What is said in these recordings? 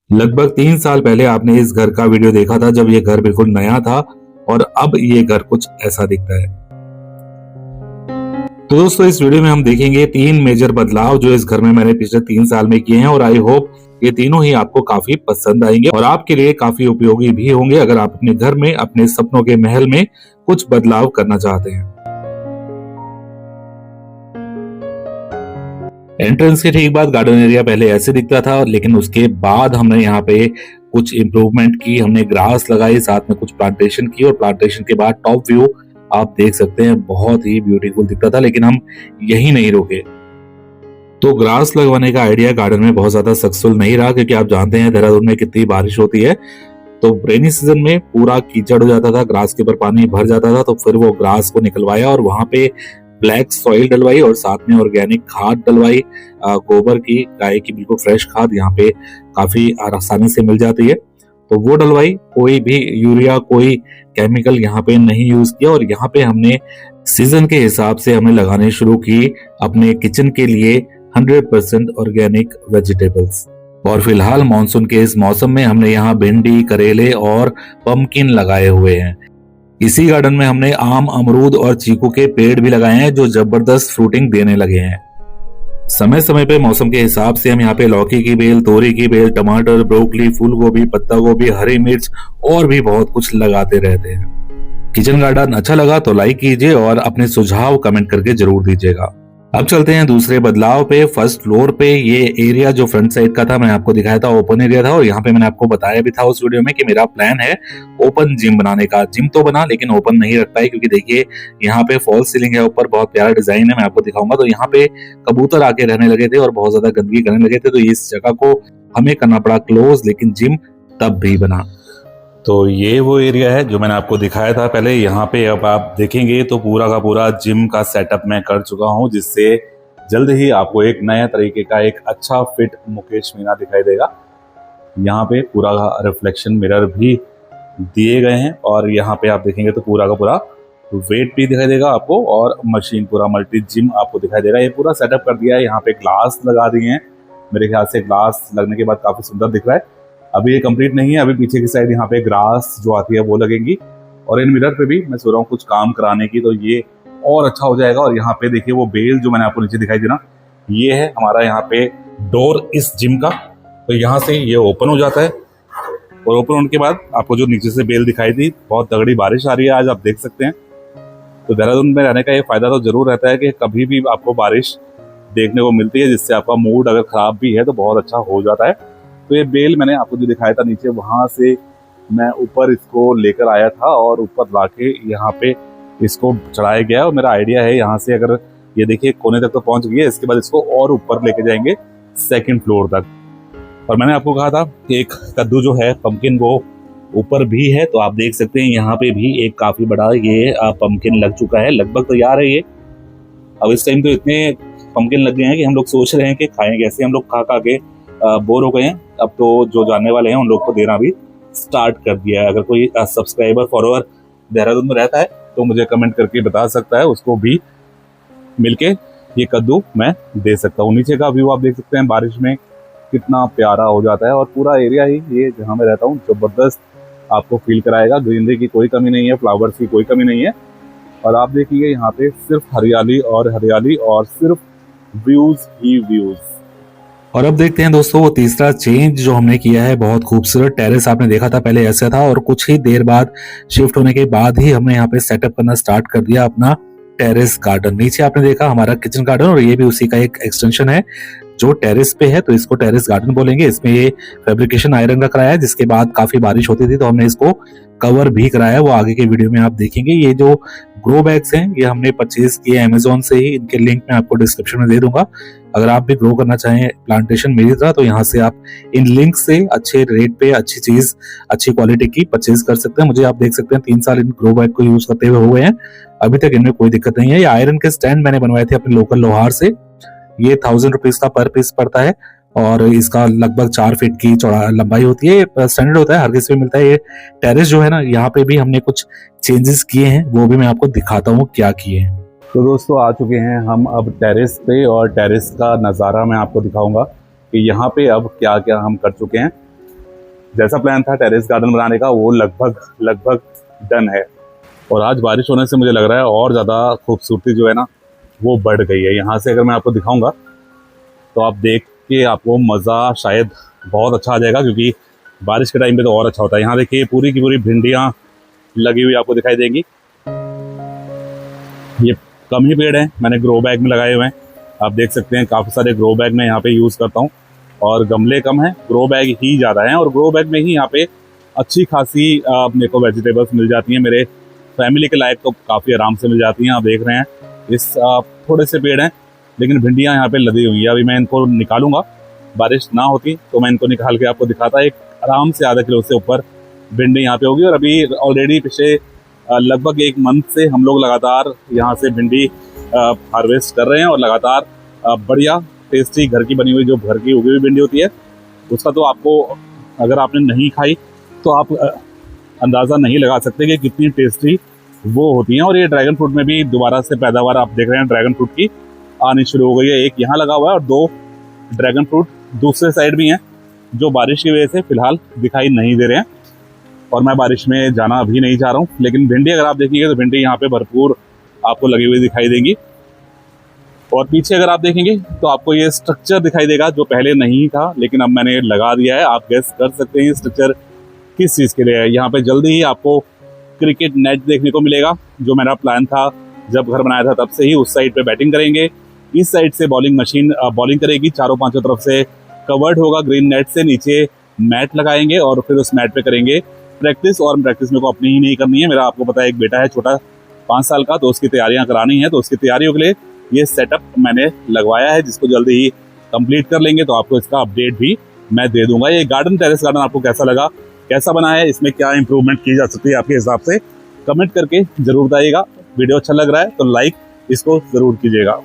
लगभग 3 साल पहले आपने इस घर का वीडियो देखा था जब ये घर बिल्कुल नया था और अब ये घर कुछ ऐसा दिखता है। तो दोस्तों इस वीडियो में हम देखेंगे 3 मेजर बदलाव जो इस घर में मैंने पिछले 3 साल में किए हैं और आई होप ये तीनों ही आपको काफी पसंद आएंगे और आपके लिए काफी उपयोगी भी होंगे अगर आप अपने घर में अपने सपनों के महल में कुछ बदलाव करना चाहते हैं। एंट्रेंस के ठीक बाद गार्डन एरिया पहले ऐसे दिखता था लेकिन उसके बाद हमने यहाँ पे कुछ इम्प्रूवमेंट की, हमने ग्रास लगाई, साथ में कुछ प्लांटेशन की और प्लांटेशन के बाद टॉप व्यू आप देख सकते हैं बहुत ही ब्यूटीफुल दिखता था। लेकिन हम यही नहीं रुके, तो ग्रास लगवाने का आइडिया गार्डन में बहुत ज्यादा सक्सेसफुल नहीं रहा क्योंकि आप जानते हैं देहरादून में कितनी बारिश होती है। तो रेनी सीजन में पूरा कीचड़ हो जाता था, ग्रास के ऊपर पानी भर जाता था, तो फिर वो ग्रास को निकलवाया और वहां पे ब्लैक सॉइल डलवाई और साथ में ऑर्गेनिक खाद डलवाई, गोबर की, गाय की बिल्कुल फ्रेश खाद यहाँ पे काफी आसानी से मिल जाती है, तो वो डलवाई। कोई भी यूरिया, कोई केमिकल यहाँ पे नहीं यूज किया और यहाँ पे हमने सीजन के हिसाब से हमने लगाने शुरू की अपने किचन के लिए 100% ऑर्गेनिक वेजिटेबल्स। और फिलहाल मानसून के इस मौसम में हमने यहाँ भिंडी, करेले और पम्पकिन लगाए हुए हैं। इसी गार्डन में हमने आम, अमरूद और चीकू के पेड़ भी लगाए हैं जो जबरदस्त फ्रूटिंग देने लगे हैं। समय समय पे मौसम के हिसाब से हम यहाँ पे लौकी की बेल, तोरी की बेल, टमाटर, ब्रोकली, फूल गोभी, पत्ता गोभी, हरी मिर्च और भी बहुत कुछ लगाते रहते हैं। किचन गार्डन अच्छा लगा तो लाइक कीजिए और अपने सुझाव कमेंट करके जरूर दीजिएगा। अब चलते हैं दूसरे बदलाव पे। फर्स्ट फ्लोर पे ये एरिया जो फ्रंट साइड का था मैंने आपको दिखाया था, ओपन एरिया था और यहाँ पे मैंने आपको बताया भी था उस वीडियो में कि मेरा प्लान है ओपन जिम बनाने का। जिम तो बना लेकिन ओपन नहीं रख पाए क्योंकि देखिए यहाँ पे फॉल सीलिंग है, ऊपर बहुत प्यारा डिजाइन है, मैं आपको दिखाऊंगा। तो यहाँ पे कबूतर आके रहने लगे थे और बहुत ज्यादा गंदगी करने लगे थे, तो इस जगह को हमें करना पड़ा क्लोज, लेकिन जिम तब भी बना। तो ये वो एरिया है जो मैंने आपको दिखाया था पहले। यहाँ पे अब आप देखेंगे तो पूरा का पूरा जिम का सेटअप मैं कर चुका हूँ, जिससे जल्द ही आपको एक नया तरीके का एक अच्छा फिट मुकेश मीना दिखाई देगा। यहाँ पे पूरा रिफ्लेक्शन मिरर भी दिए गए हैं और यहाँ पे आप देखेंगे तो पूरा का पूरा वेट भी दिखाई देगा आपको और मशीन पूरा मल्टी जिम आपको दिखाई देगा। ये पूरा सेटअप कर दिया है, यहाँ पे ग्लास लगा दिए हैं। मेरे ख्याल से ग्लास लगने के बाद काफ़ी सुंदर दिख रहा है। अभी ये कंप्लीट नहीं है, अभी पीछे की साइड यहाँ पे ग्रास जो आती है वो लगेंगी और इन मिरर पे भी मैं सोच रहा हूँ कुछ काम कराने की, तो ये और अच्छा हो जाएगा। और यहाँ पे देखिए वो बेल जो मैंने आपको नीचे दिखाई दी ना, ये है हमारा यहाँ पे डोर इस जिम का। तो यहाँ से ये ओपन हो जाता है और ओपन होने के बाद आपको जो नीचे से बेल दिखाई दी, बहुत तगड़ी बारिश आ रही है आज, आप देख सकते हैं। तो देहरादून में रहने का ये फायदा तो जरूर रहता है कि कभी भी आपको बारिश देखने को मिलती है, जिससे आपका मूड अगर खराब भी है तो बहुत अच्छा हो जाता है। तो ये बेल मैंने आपको जो दिखाया था नीचे, वहां से मैं ऊपर इसको लेकर आया था और ऊपर लाके यहाँ पे इसको चढ़ाया गया और मेरा आइडिया है यहाँ से अगर ये देखिए कोने तक तो पहुंच गई है, इसके बाद इसको और ऊपर लेके जाएंगे 2nd फ्लोर तक। और मैंने आपको कहा था कि एक कद्दू जो है पम्पकिन वो ऊपर भी है, तो आप देख सकते हैं यहाँ पे भी एक काफी बड़ा ये पम्पकिन लग चुका है, लगभग तैयार है ये। अब इस टाइम तो इतने पम्पकिन लग गए हैं कि हम लोग सोच रहे हैं कि खाएं कैसे। हम लोग खा खा के बोर हो गए हैं, अब तो जो जानने वाले हैं उन लोग को देना भी स्टार्ट कर दिया है। अगर कोई सब्सक्राइबर फॉलोअर देहरादून में रहता है तो मुझे कमेंट करके बता सकता है, उसको भी मिलके ये कद्दू मैं दे सकता हूँ। नीचे का व्यू आप देख सकते हैं बारिश में कितना प्यारा हो जाता है और पूरा एरिया ही ये जहाँ मैं रहता हूँ जबरदस्त आपको फील कराएगा। ग्रीनरी की कोई कमी नहीं है, फ्लावर्स की कोई कमी नहीं है और आप देखिए यहाँ पे सिर्फ हरियाली और सिर्फ व्यूज ही व्यूज। और अब देखते हैं दोस्तों वो तीसरा चेंज जो हमने किया है, बहुत खूबसूरत टेरेस आपने देखा था पहले ऐसा था और कुछ ही देर बाद शिफ्ट होने के बाद ही हमने यहाँ पे सेटअप करना स्टार्ट कर दिया अपना टेरेस गार्डन। नीचे आपने देखा हमारा किचन गार्डन और ये भी उसी का एक एक्सटेंशन है जो टेरेस पे है, तो इसको टेरेस गार्डन बोलेंगे। इसमें ये फैब्रिकेशन आयरन का कराया है, जिसके बाद काफी बारिश होती थी तो हमने इसको कवर भी कराया, वो आगे के वीडियो में आप देखेंगे। ये जो ग्रो बैग्स हैं ये हमने परचेज किए अमेजोन से ही, इनके लिंक मैं आपको डिस्क्रिप्शन में दे दूंगा। अगर आप भी ग्रो करना चाहें प्लांटेशन मेरी तरह तो यहाँ से आप इन लिंक से अच्छे रेट पे अच्छी चीज, अच्छी क्वालिटी की परचेज कर सकते हैं। मुझे आप देख सकते हैं 3 साल इन ग्रो बैग को यूज करते हुए हुए हैं, अभी तक इनमें कोई दिक्कत नहीं है। ये आयरन के स्टैंड मैंने बनवाए थे अपने लोकल लोहार से, ये 1000 रुपीज का पर पीस पड़ता है और इसका लगभग 4 फीट की चौड़ा लंबाई होती है, स्टैंडर्ड होता है, हर किसी में मिलता है। ये टेरेस जो है ना, यहाँ पे भी हमने कुछ चेंजेस किए हैं, वो भी मैं आपको दिखाता हूँ क्या किए हैं। तो दोस्तों आ चुके हैं हम अब टेरेस पे और टेरेस का नज़ारा मैं आपको दिखाऊंगा कि यहाँ पे अब क्या क्या हम कर चुके हैं। जैसा प्लान था टेरेस गार्डन बनाने का वो लगभग डन है। और आज बारिश होने से मुझे लग रहा है और ज़्यादा खूबसूरती जो है ना वो बढ़ गई है। यहाँ से अगर मैं आपको दिखाऊंगा तो आप देख के आपको मज़ा शायद बहुत अच्छा आ जाएगा, क्योंकि बारिश के टाइम पे तो और अच्छा होता है। यहाँ देखिए पूरी की पूरी भिंडियाँ लगी हुई आपको दिखाई देंगी। ये कम ही पेड़ हैं, मैंने ग्रो बैग में लगाए हुए हैं। आप देख सकते हैं काफ़ी सारे ग्रो बैग मैं यहाँ पे यूज़ करता हूँ, और गमले कम हैं, ग्रो बैग ही ज़्यादा हैं। और ग्रो बैग में ही यहाँ पे अच्छी खासी मेरे को वेजिटेबल्स मिल जाती हैं। मेरे फैमिली के लायक तो काफ़ी आराम से मिल जाती हैं। आप देख रहे हैं इस थोड़े से पेड़ हैं, लेकिन भिंडियाँ यहाँ पे लदी हुई हैं। अभी मैं इनको निकालूंगा, बारिश ना होती तो मैं इनको निकाल के आपको दिखाता। एक आराम से आधा किलो से ऊपर भिंडी यहाँ पे होगी। और अभी ऑलरेडी पिछले लगभग 1 मंथ से हम लोग लगातार यहाँ से भिंडी हार्वेस्ट कर रहे हैं, और लगातार बढ़िया टेस्टी घर की बनी हुई जो घर की उगी हुई भिंडी होती है उसका तो आपको, अगर आपने नहीं खाई तो आप अंदाज़ा नहीं लगा सकते कि कितनी टेस्टी वो होती हैं। और ये ड्रैगन फ्रूट में भी दोबारा से पैदावार आप देख रहे हैं ड्रैगन फ्रूट की आनी शुरू हो गई है। एक यहाँ लगा हुआ है और 2 ड्रैगन फ्रूट दूसरे साइड भी हैं, जो बारिश की वजह से फिलहाल दिखाई नहीं दे रहे हैं। और मैं बारिश में जाना अभी नहीं चाह रहा हूँ। लेकिन भिंडी अगर आप देखेंगे तो भिंडी यहाँ पे भरपूर आपको लगी हुई दिखाई देंगी। और पीछे अगर आप देखेंगे तो आपको ये स्ट्रक्चर दिखाई देगा जो पहले नहीं था, लेकिन अब मैंने लगा दिया है। आप गेस कर सकते हैं स्ट्रक्चर किस चीज़ के लिए है। यहाँ पे जल्दी ही आपको क्रिकेट नेट देखने को मिलेगा। जो मेरा प्लान था जब घर बनाया था तब से ही, उस साइड पे बैटिंग करेंगे, इस साइड से बॉलिंग मशीन बॉलिंग करेगी। चारों पांचों तरफ से कवर्ड होगा ग्रीन नेट से, नीचे मैट लगाएंगे और फिर उस मैट पे करेंगे प्रैक्टिस। और प्रैक्टिस मेरे को अपनी ही नहीं करनी है, मेरा आपको पता है एक बेटा है छोटा 5 साल का, तो उसकी तैयारियां करानी है। तो उसकी तैयारियों के लिए ये सेटअप मैंने लगवाया है, जिसको जल्दी ही कंप्लीट कर लेंगे तो आपको इसका अपडेट भी मैं दे दूंगा। ये गार्डन टेरेस गार्डन आपको कैसा लगा, कैसा बना है, इसमें क्या इंप्रूवमेंट की जा सकती है आपके हिसाब से, कमेंट करके जरूर बताइएगा। वीडियो अच्छा लग रहा है तो लाइक इसको जरूर कीजिएगा।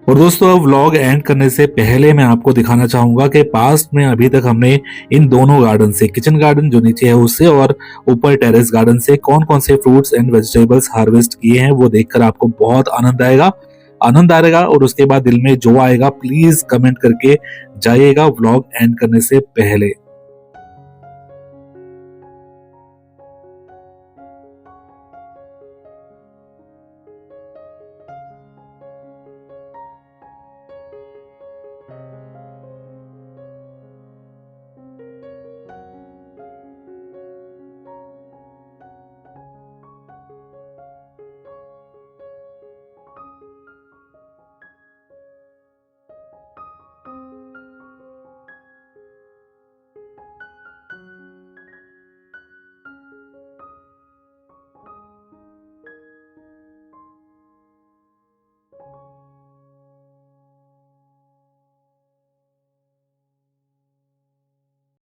और दोस्तों अब व्लॉग एंड करने से पहले मैं आपको दिखाना चाहूंगा कि पास्ट में अभी तक हमने इन दोनों गार्डन से, किचन गार्डन जो नीचे है उससे और ऊपर टेरेस गार्डन से, कौन कौन से फ्रूट्स एंड वेजिटेबल्स हार्वेस्ट किए हैं वो देखकर आपको बहुत आनंद आएगा। और उसके बाद दिल में जो आएगा प्लीज कमेंट करके जाइएगा व्लॉग एंड करने से पहले।